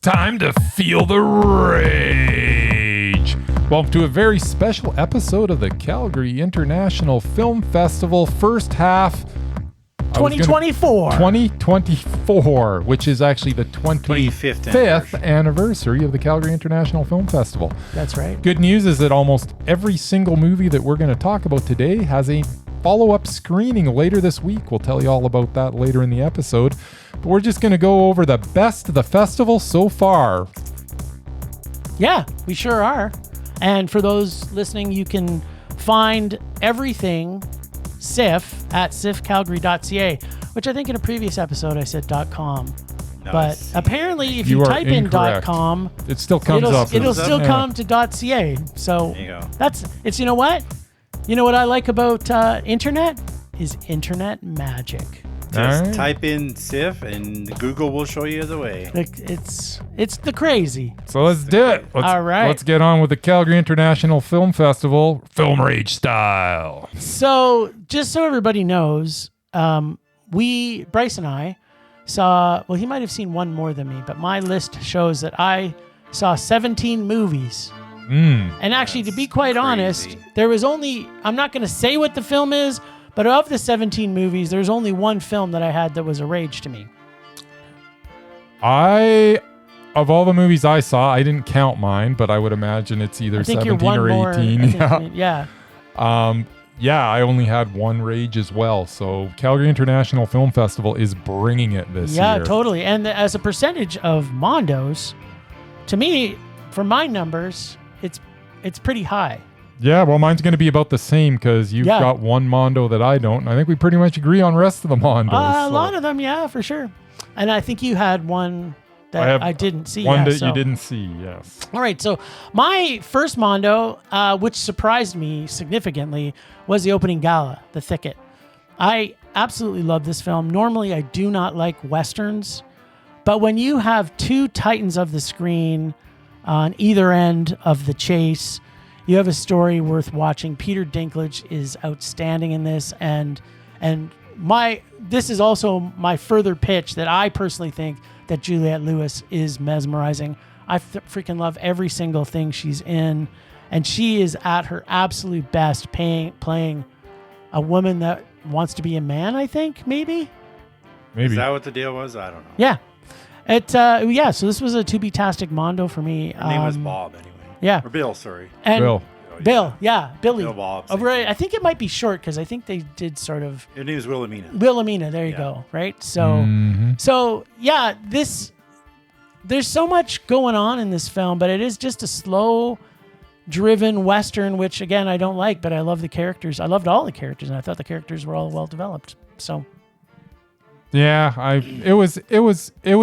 time to feel the rage. Welcome to a very special episode of the Calgary International Film Festival first half 2024, which is actually the 25th anniversary of the Calgary International Film Festival. That's right. Good news is that almost every single movie that we're going to talk about today has a follow-up screening later this week. We'll tell you all about that later in the episode. But we're just going to go over the best of the festival so far. Yeah, we sure are. And for those listening, you can find everything SIF at sifcalgary.ca, which I think in a previous episode I said .com. No, but apparently if you type incorrect. In .com, it still comes up. It'll still come to .ca. So it's you know what? You know what I like about internet is internet magic. Just type in SIF and Google will show you the way. It's the crazy. So let's do it. All right. Let's get on with the Calgary International Film Festival, Film Rage style. So just so everybody knows, Bryce and I saw, well, he might have seen one more than me, but my list shows that I saw 17 movies. And actually, to be quite honest, there was only, I'm not going to say what the film is, but of the 17 movies, there's only one film that I had that was a rage to me. Of all the movies I saw, I didn't count mine, but I would imagine it's either 17 or 18. Yeah. I only had one rage as well. So Calgary International Film Festival is bringing it this year. Yeah, totally. And as a percentage of Mondos, to me, for my numbers, it's pretty high. Yeah, well, mine's going to be about the same because you've got one Mondo that I don't. And I think we pretty much agree on the rest of the Mondos. A lot of them, yeah, for sure. And I think you had one that I didn't see. One that you didn't see, yes. All right, so my first Mondo, which surprised me significantly, was the opening gala, The Thicket. I absolutely love this film. Normally, I do not like Westerns, but when you have two titans of the screen on either end of the chase, you have a story worth watching. Peter Dinklage is outstanding in this, and this is also my further pitch that I personally think that Juliette Lewis is mesmerizing. I freaking love every single thing she's in, and she is at her absolute best playing a woman that wants to be a man, I think, maybe. Is that what the deal was? I don't know. Yeah. So this was a to-be-tastic Mondo for me. Her name was Bob, anyway. Yeah. Or Bill, sorry. And Bill. Billy. Bill Bob. I think it might be short because I think they did sort of. Her name is Wilhelmina. Wilhelmina, there you go. Right. So, there's so much going on in this film, but it is just a slow-driven Western, which again I don't like, but I love the characters. I loved all the characters, and I thought the characters were all well developed. So. Yeah, it was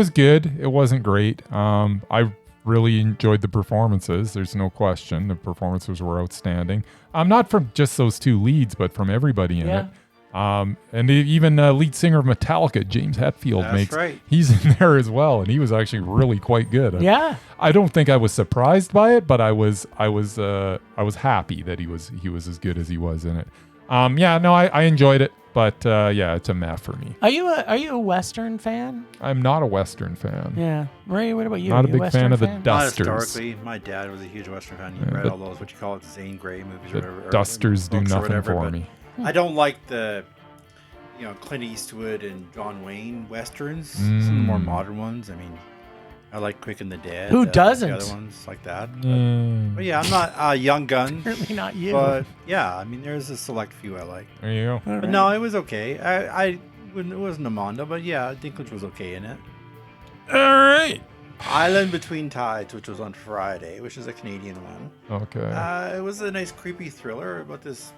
good. It wasn't great. I really enjoyed the performances. There's no question. The performances were outstanding. Not from just those two leads, but from everybody in it. And even lead singer of Metallica, James Hetfield, he's in there as well, and he was actually really quite good. Yeah. I don't think I was surprised by it, but I was happy that he was as good as he was in it. I enjoyed it. But it's a meh for me. Are you a Western fan? I'm not a Western fan. Yeah, Ray, what about you? Not a big fan of the Dusters. Not historically, my dad was a huge Western fan. He read all those what you call it Zane Grey movies. The Dusters do nothing for me. I don't like the Clint Eastwood and John Wayne Westerns. Some of the more modern ones. I mean, I like Quick and the Dead. Who doesn't? The other ones like that. But I'm not Young Gun. Certainly not you. But there's a select few I like. There you go. But no, it was okay. It wasn't a Mondo, but Dinklage was okay in it. All right. Island Between Tides, which was on Friday, which is a Canadian one. Okay. It was a nice creepy thriller about this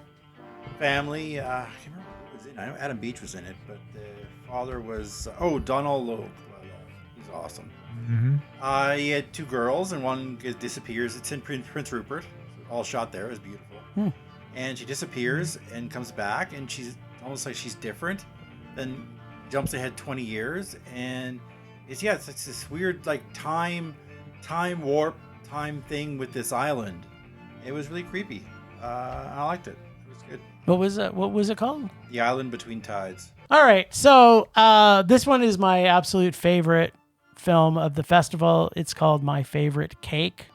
family. I can't remember who was in it. I know Adam Beach was in it, but the father was Donald Logue. He's awesome. Mm-hmm. He had two girls, and one disappears. It's in Prince Rupert. All shot there. It was beautiful. And she disappears and comes back, and she's almost like she's different. Then jumps ahead 20 years, and it's this weird like time warp thing with this island. It was really creepy. I liked it. It was good. What was it called? The Island Between Tides. All right. So this one is my absolute favorite film of the festival. It's called My Favorite Cake.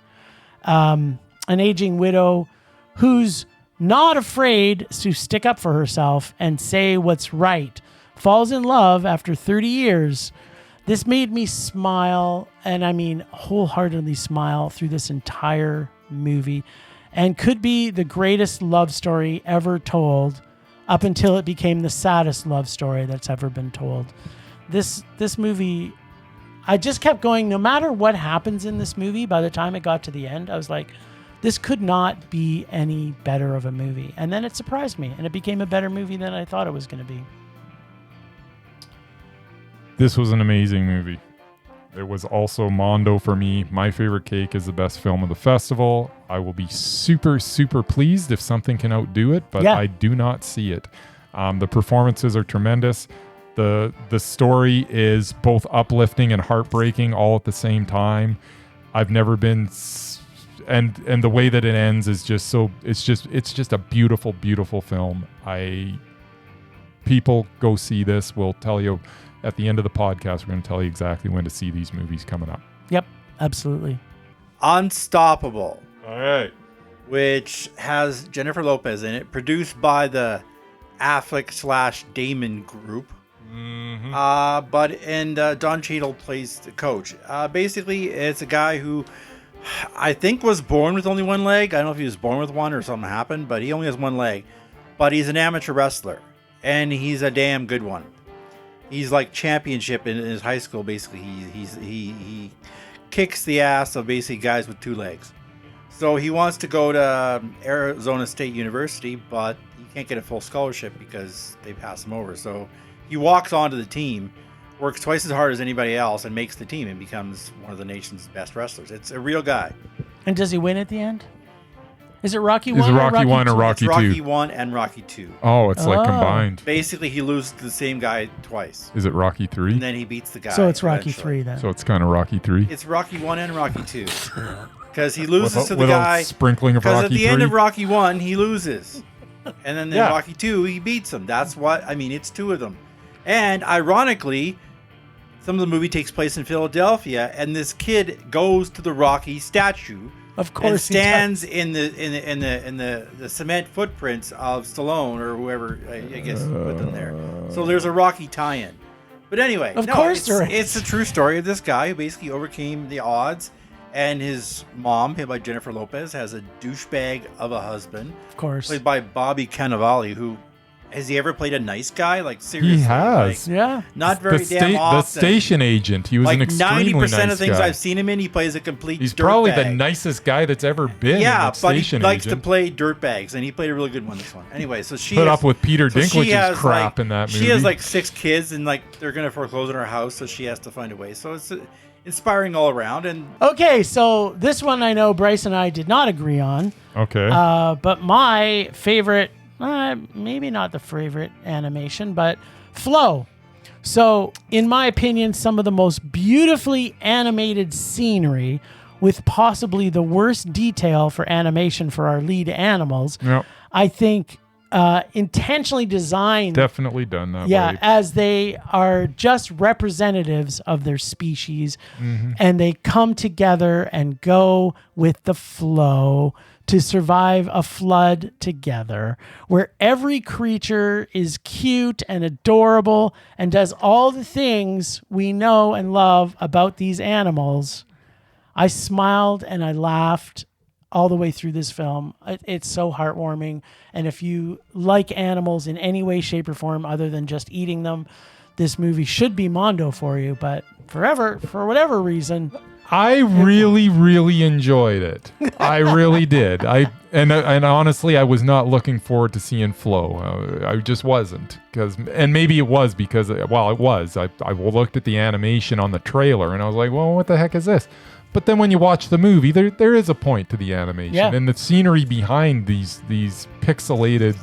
An aging widow who's not afraid to stick up for herself and say what's right, falls in love after 30 years. This made me smile, and I mean wholeheartedly smile through this entire movie, and could be the greatest love story ever told up until it became the saddest love story that's ever been told. This movie, I just kept going, no matter what happens in this movie, by the time it got to the end, I was like, this could not be any better of a movie. And then it surprised me, and it became a better movie than I thought it was going to be. This was an amazing movie. It was also Mondo for me. My Favorite Cake is the best film of the festival. I will be super, super pleased if something can outdo it, but I do not see it. The performances are tremendous. The story is both uplifting and heartbreaking all at the same time. I've never been... And the way that it ends is just so... It's just a beautiful, beautiful film. People go see this. We'll tell you... At the end of the podcast, we're going to tell you exactly when to see these movies coming up. Yep, absolutely. Unstoppable. All right. Which has Jennifer Lopez in it, produced by the Affleck/Damon group. Mm-hmm. Don Cheadle plays the coach. Basically, it's a guy who I think was born with only one leg. I don't know if he was born with one or something happened, but he only has one leg. But he's an amateur wrestler, and he's a damn good one. He's like championship in his high school. Basically, he kicks the ass of basically guys with two legs. So he wants to go to Arizona State University, but he can't get a full scholarship because they pass him over. So he walks onto the team, works twice as hard as anybody else, and makes the team and becomes one of the nation's best wrestlers. It's a real guy. And does he win at the end? Is it Rocky 1 Is it Rocky 1 or Rocky 2? It's Rocky 1 and Rocky 2. Oh, it's like combined. Basically, he loses to the same guy twice. Is it Rocky 3? And then he beats the guy. So it's Rocky eventually. 3 then. So it's kind of Rocky 3? It's Rocky 1 and Rocky 2. Because he loses to the with guy. A sprinkling of Because Rocky at the 3? end of Rocky 1, he loses. And then in Yeah. Rocky 2, he beats him. That's what, I mean, it's two of them. And ironically, some of the movie takes place in Philadelphia, and this kid goes to the Rocky statue. Of course, and stands in the cement footprints of Stallone or whoever I guess put them there. So there's a Rocky tie-in. But anyway, of course there is. It's a true story of this guy who basically overcame the odds, and his mom, played by Jennifer Lopez, has a douchebag of a husband, Of course. played by Bobby Cannavale, who has he ever played a nice guy? Like seriously, He has. like, Yeah. not very the damn often. The station agent. He was like an extremely 90% nice of things guy. I've seen him in, he plays a complete. He's probably the dirtbag. nicest guy that's ever been. in Yeah, that but he station likes agent. to play dirtbags, and he played a really good one this one. Anyway, so she Put has- up with Peter so she Dinklage's has, crap like- in that movie. She has like 6 kids, and like they're gonna foreclose on her house, so she has to find a way. So it's inspiring all around. And Okay, so this one I know Bryce and I did not agree on. Okay. But my favorite, maybe not the favorite animation, but Flow. So, in my opinion, some of the most beautifully animated scenery with possibly the worst detail for animation for our lead animals. Yep. I think intentionally designed. Definitely done that Yeah, way. as they are just representatives of their species, and they come together and go with the flow to survive a flood together, where every creature is cute and adorable and does all the things we know and love about these animals. I smiled and I laughed all the way through this film. It's so heartwarming. And if you like animals in any way, shape, or form other than just eating them, this movie should be Mondo for you. But for whatever reason, I really, really enjoyed it. I really did. And honestly, I was not looking forward to seeing Flow. I just wasn't, and maybe it was because, well, it was. I looked at the animation on the trailer and I was like, well, what the heck is this? But then when you watch the movie, there is a point to the animation, and the scenery behind these pixelated,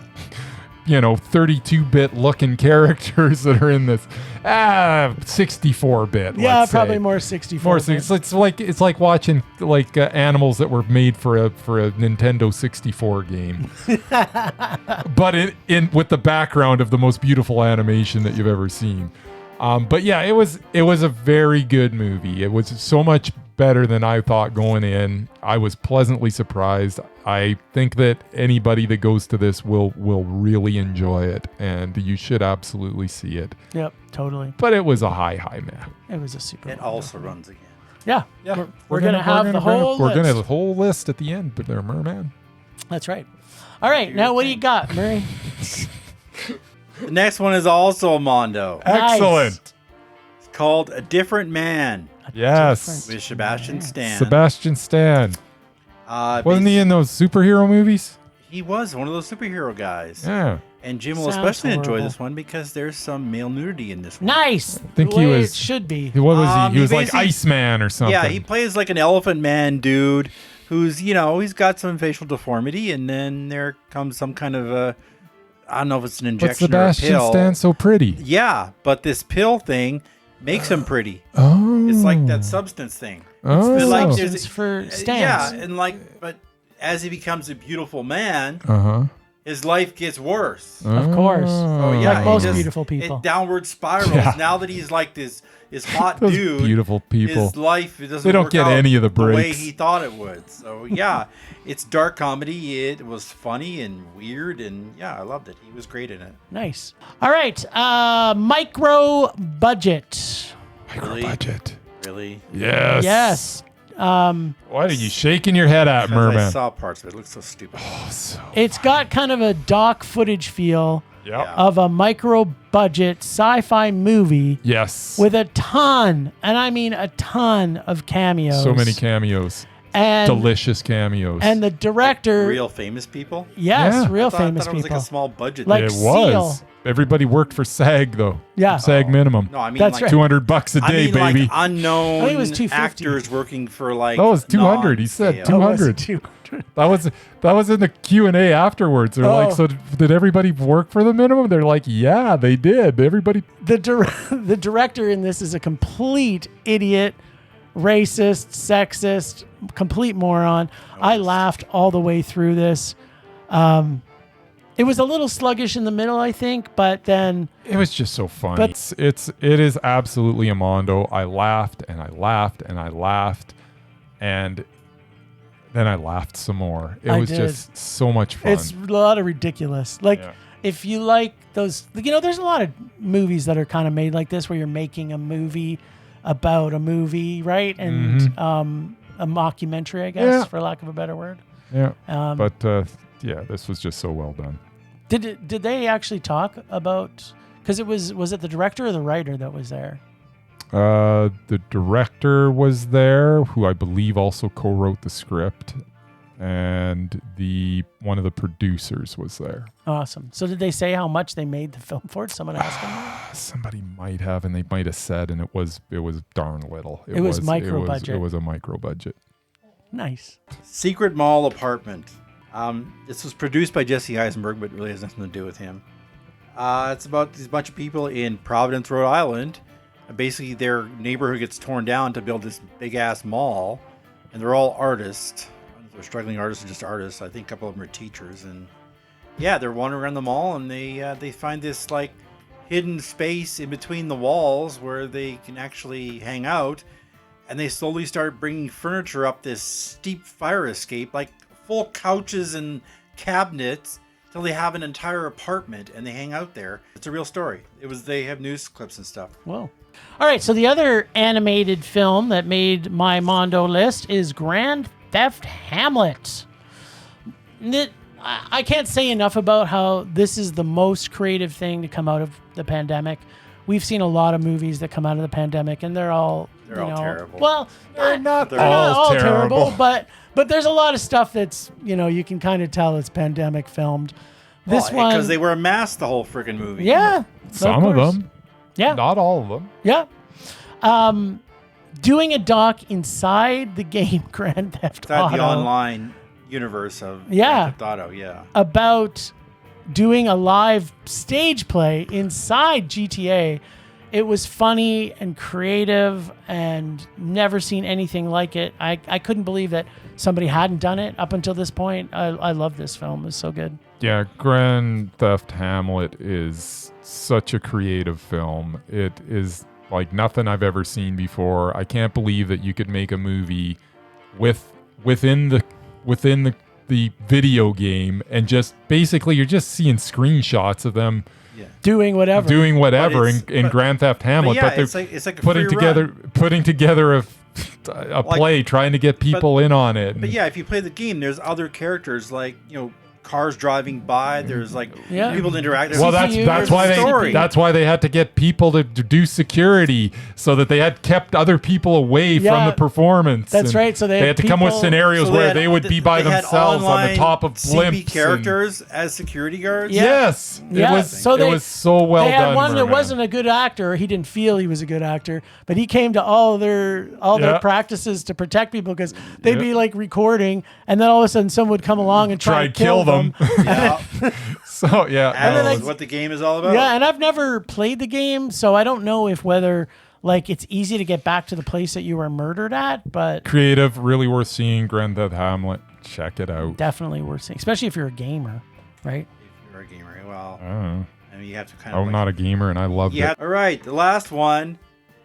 32-bit looking characters that are in this 64-bit. yeah, let's probably say. more 64. It's like watching animals that were made for a Nintendo 64 game, but in with the background of the most beautiful animation that you've ever seen. But yeah, it was a very good movie. It was so much better than I thought going in. I was pleasantly surprised. I think that anybody that goes to this will really enjoy it, and you should absolutely see it. Yep, totally. But it was a high man. It was a super. It also runs again. Yeah. Yeah, We're gonna have the whole. We're gonna list. have the whole list at the end. But they're Merman. That's right. All right, now what do you got, Murray? The next one is also a Mondo. Nice. Excellent. It's called A Different Man Yes. with Sebastian Stan. Sebastian Stan. Wasn't he in those superhero movies? He was one of those superhero guys. Yeah. And Jim will Sounds especially enjoy horrible. this one because there's some male nudity in this one. Nice. I think the he way was- It should be. What was he? He He was like basically- Iceman or something. Yeah, he plays like an elephant man dude who's, he's got some facial deformity, and then there comes some kind of a, I don't know if it's an But injection or a Sebastian pill. Stan so pretty. Yeah, but this pill thing makes him pretty. Oh. It's like that substance thing. Oh. the like substance there's- for Stans. Yeah, and but as he becomes a beautiful man, Uh-huh. his life gets worse. Of course. Oh yeah, Like he most just- beautiful people. It downward spirals. Yeah. Now that he's like this hot Those dude, beautiful people. his life it doesn't. They don't work get out any of the way breaks. he thought it would. So yeah, it's dark comedy. It was funny and weird, and yeah, I loved it. He was great in it. Nice. All right. Micro budget. Micro Really? budget. Really, Yes. Yes. What are you shaking your head at, because I Merman? saw parts of it. It looks so stupid. It's got kind of a doc footage feel Yep. of a micro budget sci-fi movie Yes. with a ton, and I mean a ton of cameos. So many cameos. and Delicious cameos. and the director. Real famous people. Yes, Yeah. real I thought famous it was people. like a small budget. Like it thing. was. Seal. Everybody worked for SAG though. Yeah. SAG minimum. No, I mean That's like right. $200 a I day, mean, baby. like unknown I think it was $250. actors working for like. Oh, it was 200. He said non-scale. 200. 200. That was in the Q&A afterwards. They're like, Oh. so did everybody work for the minimum? They're like, yeah, they did. Everybody. The director in this is a complete idiot, racist, sexist, complete moron. I laughed all the way through this. It was a little sluggish in the middle, I think, but then It was just so funny. But- It is absolutely a mondo. I laughed and I laughed and I laughed, and then I laughed some more. It I was did. just so much fun. it's a lot of ridiculous. Like, Yeah. if you like those, there's a lot of movies that are kind of made like this where you're making a movie about a movie, right? And a mockumentary, I guess, Mm-hmm. Yeah. for lack of a better word. Yeah, Um, but yeah, this was just so well done. Did they actually talk about? Because was it the director or the writer that was there? The director was there, who I believe also co-wrote the script, and one of the producers was there. Awesome. So did they say how much they made the film for? Did someone ask them that? Somebody might have, and they might have said, and it was darn little. It was micro budget. It was a micro budget. Nice. Secret Mall Apartment. This was produced by Jesse Eisenberg, but really has nothing to do with him. It's about these bunch of people in Providence, Rhode Island. Basically, their neighborhood gets torn down to build this big-ass mall, and they're all artists. They're struggling artists or just artists. I think a couple of them are teachers. And yeah, they're wandering around the mall, and they find this like hidden space in between the walls where they can actually hang out. And they slowly start bringing furniture up this steep fire escape, like full couches and cabinets, till they have an entire apartment and they hang out there. It's a real story. They have news clips and stuff. Whoa. All right. So the other animated film that made my Mondo list is Grand Theft Hamlet. I can't say enough about how this is the most creative thing to come out of the pandemic. We've seen a lot of movies that come out of the pandemic, and they're all terrible. Well, They're not they're not all all terrible. but there's a lot of stuff that's you can kind of tell it's pandemic filmed. This one, because they wear a mask the whole freaking movie. yeah, Some of course. them, yeah, not all of them. yeah. Doing a doc inside the game Grand Theft Inside Auto the online universe of Yeah. Grand Theft Auto, yeah. about doing a live stage play inside GTA. It was funny and creative and never seen anything like it. I couldn't believe that somebody hadn't done it up until this point. I love this film. It's so good. Yeah, Grand Theft Hamlet is such a creative film. It is like nothing I've ever seen before. I can't believe that you could make a movie within the video game, and just basically you're just seeing screenshots of them doing whatever in Grand Theft Hamlet. But But they're it's like a putting free together run. putting together a play, trying to get people in on it. But yeah, if you play the game, there's other characters like cars driving by. There's like people to interact. Well, that's why they had to get people to do security, so that they had kept other people away from the performance. That's right. So they had to come with scenarios where they would be by themselves on the top of blimps. CP characters as security guards. Yes, it was so well done. They had one that Merman. wasn't a good actor. He didn't feel he was a good actor, but he came to all their practices to protect people, because they'd be like recording, and then all of a sudden someone would come along and try to kill them. Yeah. So yeah, That's what the game is all about. Yeah, and I've never played the game, so I don't know whether like it's easy to get back to the place that you were murdered at, but creative, really worth seeing. Grand Theft Hamlet, check it out. Definitely worth seeing, especially if you're a gamer, right? If you're a gamer, well, I mean, you have to kind of. of. I'm not a gamer, and I loved it. All right, the last one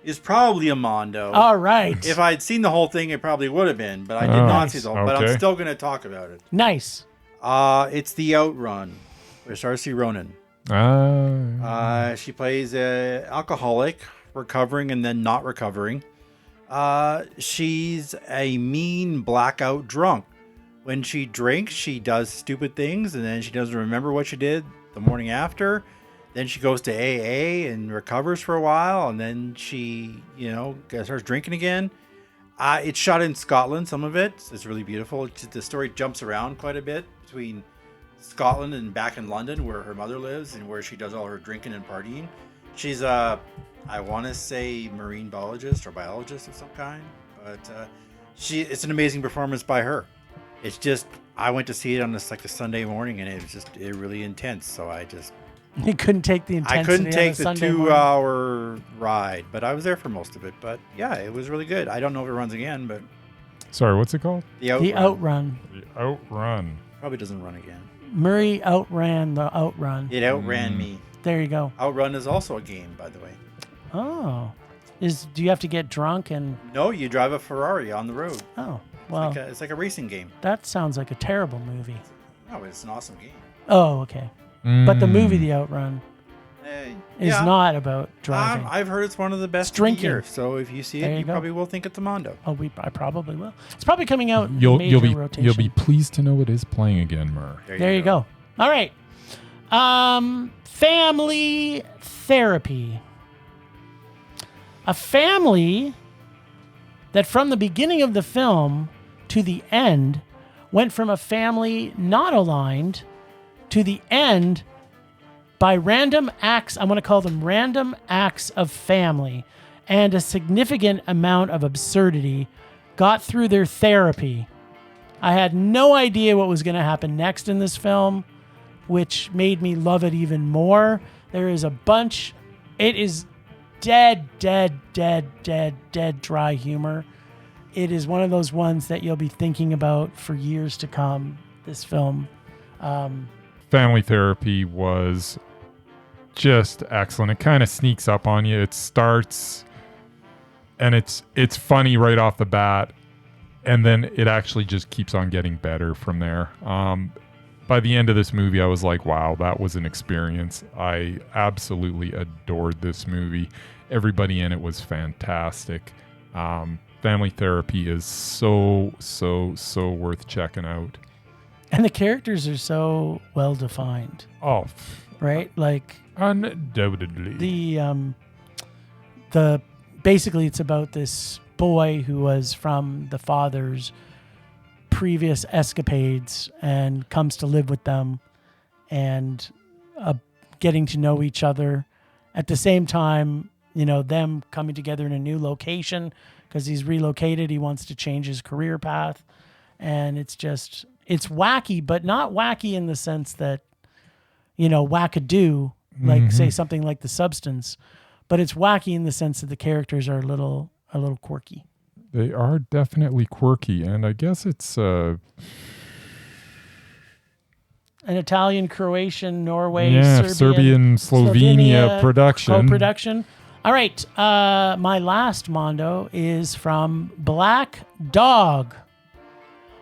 is probably a Mondo. All right. If I'd seen the whole thing, it probably would have been, but I did not see the whole. But I'm still going to talk about it. Nice. It's The Outrun with Saoirse Ronan. She plays an alcoholic, recovering and then not recovering. She's a mean blackout drunk. When she drinks, she does stupid things, and then she doesn't remember what she did the morning after. Then she goes to AA and recovers for a while, and then she, starts drinking again. It's shot in Scotland, some of it. It's really beautiful. The story jumps around quite a bit between Scotland and back in London, where her mother lives and where she does all her drinking and partying. She's I want to say marine biologist or biologist of some kind, but it's an amazing performance by her. It's just, I went to see it on this like the Sunday morning, and it was just really intense. So you couldn't take the intensity. I couldn't take the Sunday 2-hour ride, but I was there for most of it. But yeah, it was really good. I don't know if it runs again, but sorry, what's it called? The Outrun. The Outrun. The Outrun. Probably doesn't run again. Murray outran the Outrun. It outran me. There you go. Outrun is also a game, by the way. Oh, do you have to get drunk and? No, you drive a Ferrari on the road. Oh, well, it's like a racing game. That sounds like a terrible movie. No, it's an awesome game. Oh, okay. But the movie The Outrun is not about driving. I've heard it's one of the best drinking. Of the year, so if you see it, you probably will think it's a Mondo. Oh, I probably will. It's probably coming out in you'll be rotation. You'll be pleased to know it is playing again, Mur. There you go. All right. Family therapy. A family that from the beginning of the film to the end went from a family not aligned to the end by random acts, I'm going to call them random acts of family, and a significant amount of absurdity got through their therapy. I had no idea what was going to happen next in this film, which made me love it even more. There is a bunch. It is dead dry humor. It is one of those ones that you'll be thinking about for years to come, this film. Family therapy was just excellent. It kind of sneaks up on you. It starts and it's funny right off the bat, and then it actually just keeps on getting better from there. By the end of this movie, I was like, wow, that was an experience. I absolutely adored this movie. Everybody in it was fantastic. Family therapy is so worth checking out. And the characters are so well defined. Oh, right? Like undoubtedly. The basically it's about this boy who was from the father's previous escapades and comes to live with them, and getting to know each other at the same time, them coming together in a new location because he's relocated. He wants to change his career path. And it's wacky, but not wacky in the sense that, wackadoo, like say something like The Substance, but it's wacky in the sense that the characters are a little quirky. They are definitely quirky, and I guess it's an Italian, Croatian, Norway, Yeah, Serbian, Slovenia production. Co-production. All right. My last Mondo is from Black Dog.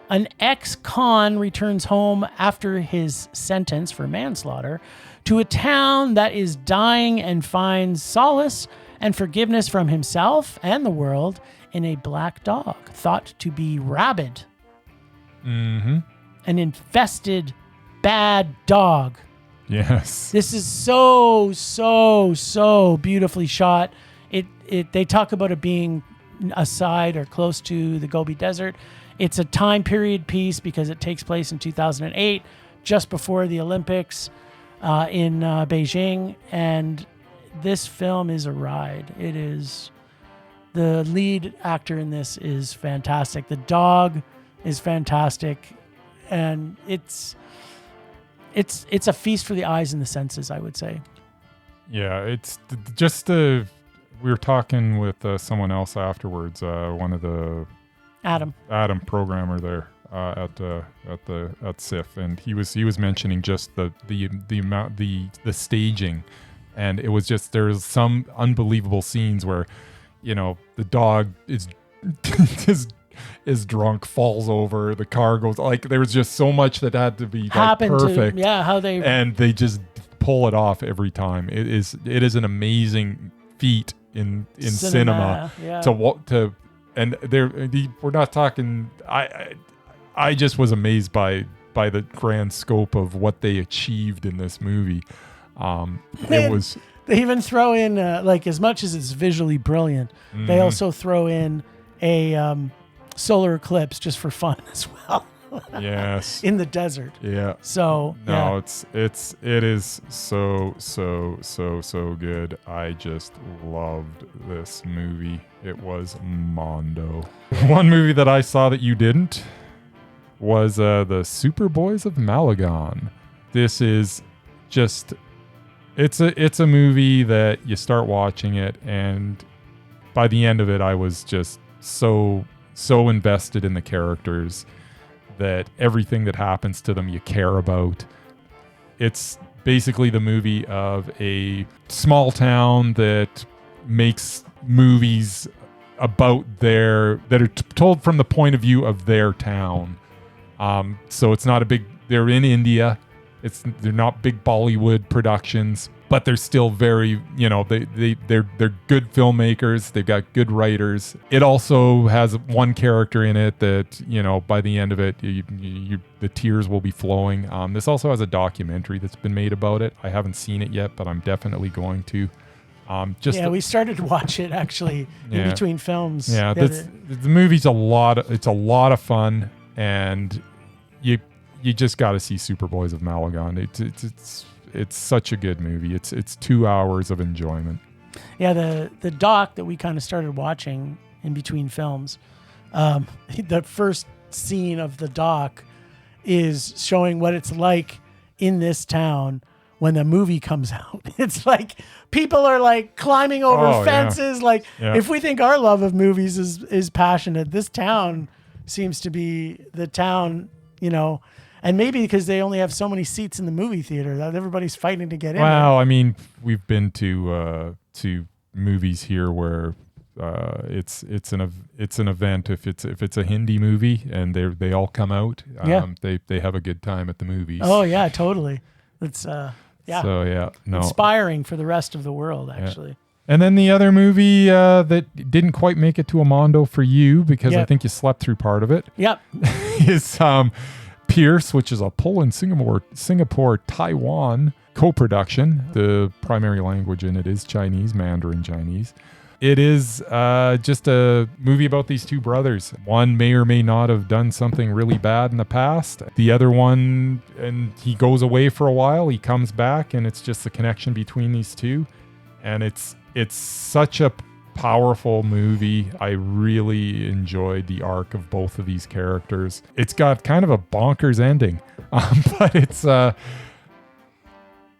An ex-con returns home after his sentence for manslaughter to a town that is dying and finds solace and forgiveness from himself and the world in a black dog thought to be rabid. Mm-hmm. An infested bad dog. Yes. This is so beautifully shot. They talk about it being aside or close to the Gobi Desert. It's a time period piece because it takes place in 2008, just before the Olympics in Beijing. And this film is a ride. It is, the lead actor in this is fantastic. The dog is fantastic. And it's a feast for the eyes and the senses, I would say. Yeah, it's just we were talking with someone else afterwards, one of the Adam programmer there at SIF, and he was mentioning just the amount, the staging, and it was just, there's some unbelievable scenes where, you know, the dog is drunk, falls over, the car goes, like, there was just so much that had to be like perfect. And they just pull it off every time. It is an amazing feat in cinema. Yeah. And we're not talking. I just was amazed by the grand scope of what they achieved in this movie. It was. They even throw in like, as much as it's visually brilliant, they also throw in a solar eclipse just for fun as well. Yes. In the desert. Yeah. So no, it is so good. I just loved this movie. It was Mondo. One movie that I saw that you didn't was the Superboys of Malagon. This is just, it's a movie that you start watching it, and by the end of it, I was just so invested in the characters that everything that happens to them you care about. It's basically the movie of a small town that makes movies about that are told from the point of view of their town. So it's not they're in India. They're not big Bollywood productions, but they're still very, they're good filmmakers. They've got good writers. It also has one character in it that, by the end of it, the tears will be flowing. This also has a documentary that's been made about it. I haven't seen it yet, but I'm definitely going to. We started to watch it actually in between films. Yeah, the movie's a lot of fun, and you just got to see Superboys of Malagon. It's such a good movie. It's 2 hours of enjoyment. Yeah, the doc that we kind of started watching in between films, the first scene of the doc is showing what it's like in this town when the movie comes out. It's like people are like climbing over fences. Yeah. If we think our love of movies is passionate, this town seems to be the town, and maybe because they only have so many seats in the movie theater that everybody's fighting to get in. Well, I mean, we've been to movies here where it's an event. If it's a Hindi movie and they all come out, they have a good time at the movies. Oh yeah, totally. It's So yeah, no, inspiring for the rest of the world actually. Yeah. And then the other movie that didn't quite make it to a Mondo for you because I think you slept through part of it. Yep. is Pierce, which is a Poland, Singapore, Taiwan co-production. The primary language in it is Chinese, Mandarin Chinese. It is just a movie about these two brothers. One may or may not have done something really bad in the past. The other one, and he goes away for a while. He comes back, and it's just the connection between these two. And it's such a powerful movie. I really enjoyed the arc of both of these characters. It's got kind of a bonkers ending, but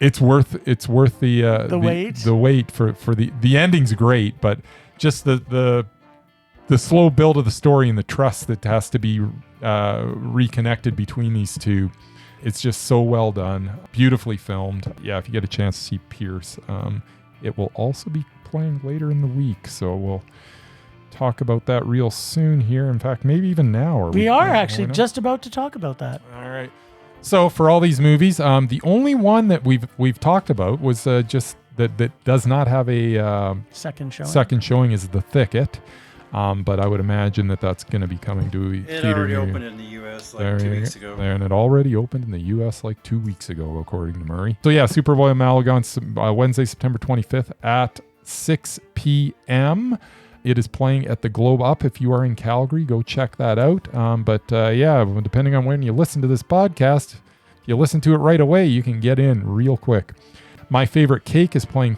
it's worth the wait. The wait for the ending's great, but just the slow build of the story and the trust that has to be reconnected between these two. It's just so well done, beautifully filmed. Yeah, if you get a chance to see Pierce, it will also be playing later in the week. So we'll talk about that real soon here. In fact, maybe even now. Or we are actually just about to talk about that. All right. So for all these movies, the only one that we've talked about was just that does not have a second showing is The Thicket. But I would imagine that's going to be coming to It theater already near opened in the U.S. like 2 weeks ago. And it already opened in the U.S. like 2 weeks ago, according to Murray. So yeah, Superboy Amalgam, Wednesday, September 25th at 6 p.m. It is playing at the Globe Up. If you are in Calgary, go check that out. Yeah, depending on when you listen to this podcast, if you listen to it right away, you can get in real quick. My Favorite Cake is playing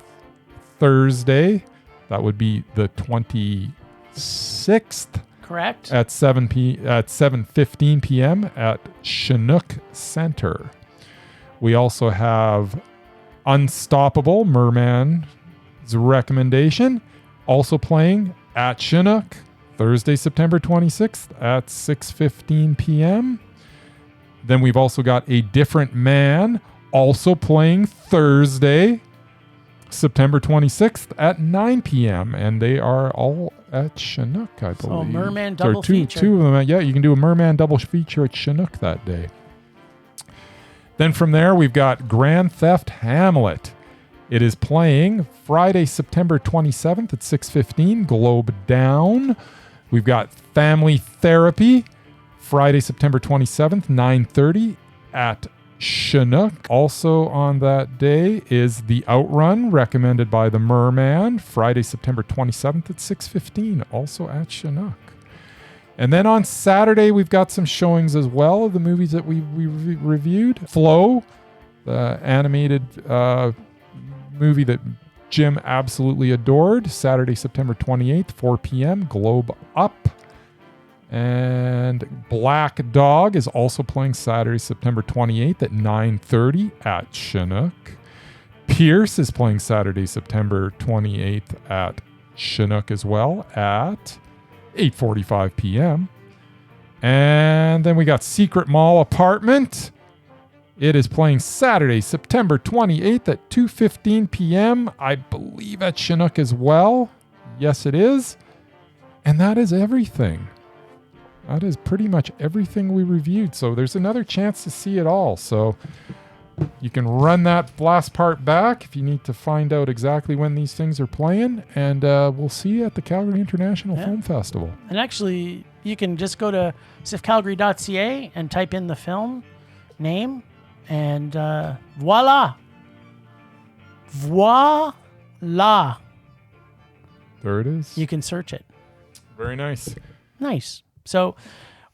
Thursday. That would be the 26th. Correct. At 7:15 p.m. at Chinook Center. We also have Unstoppable, Merman's recommendation, also playing at Chinook Thursday, September 26th at 6:15 p.m. Then we've also got A Different Man, also playing Thursday, September 26th at 9 p.m. And they are all at Chinook, I believe. So Merman double feature. Two of them. Yeah, you can do a Merman double feature at Chinook that day. Then from there, we've got Grand Theft Hamlet. It is playing Friday, September 27th at 6:15, Globe Down. We've got Family Therapy, Friday, September 27th, 9:30 at Chinook. Also on that day is The Outrun, recommended by the Merman, Friday, September 27th at 6:15, also at Chinook. And then on Saturday, we've got some showings as well of the movies that we reviewed. Flow, the animated movie that Jim absolutely adored, Saturday, September 28th, 4 p.m., Globe Up. And Black Dog is also playing Saturday, September 28th at 9:30 at Chinook. Pierce is playing Saturday, September 28th at Chinook as well at 8:45 p.m. And then we got Secret Mall Apartment. It is playing Saturday, September 28th at 2:15 p.m. I believe at Chinook as well. Yes, it is. And that is everything. That is pretty much everything we reviewed. So there's another chance to see it all. So you can run that last part back if you need to find out exactly when these things are playing. And we'll see you at the Calgary International Film Festival. And actually, you can just go to sifcalgary.ca and type in the film name. And voila. Voila. There it is. You can search it. Very nice. Nice. So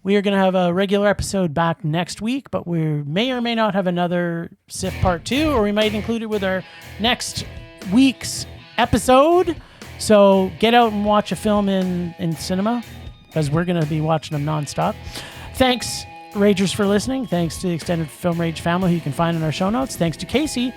we are going to have a regular episode back next week, but we may or may not have another SIF Part 2, or we might include it with our next week's episode. So get out and watch a film in cinema, because we're going to be watching them nonstop. Thanks, Ragers, for listening. Thanks to the extended Film Rage family who you can find in our show notes. Thanks to Casey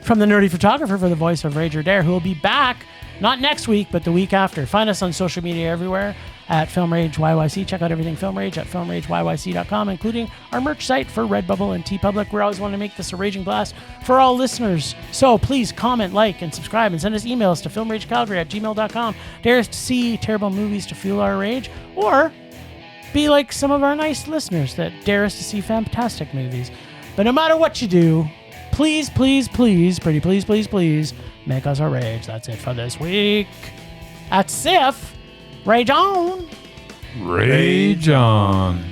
from The Nerdy Photographer for the voice of Rager Dare, who will be back not next week, but the week after. Find us on social media everywhere at Film Rage YYC. Check out everything Film Rage at filmrageyyc.com, including our merch site for Redbubble and TeePublic. We always want to make this a raging blast for all listeners. So please comment, like, and subscribe, and send us emails to filmragecalgary@gmail.com. Dare us to see terrible movies to fuel our rage, or be like some of our nice listeners that dare us to see fantastic movies. But no matter what you do, please, please, please, pretty please, please, please, make us a rage. That's it for this week. At SIF, rage on. Rage on.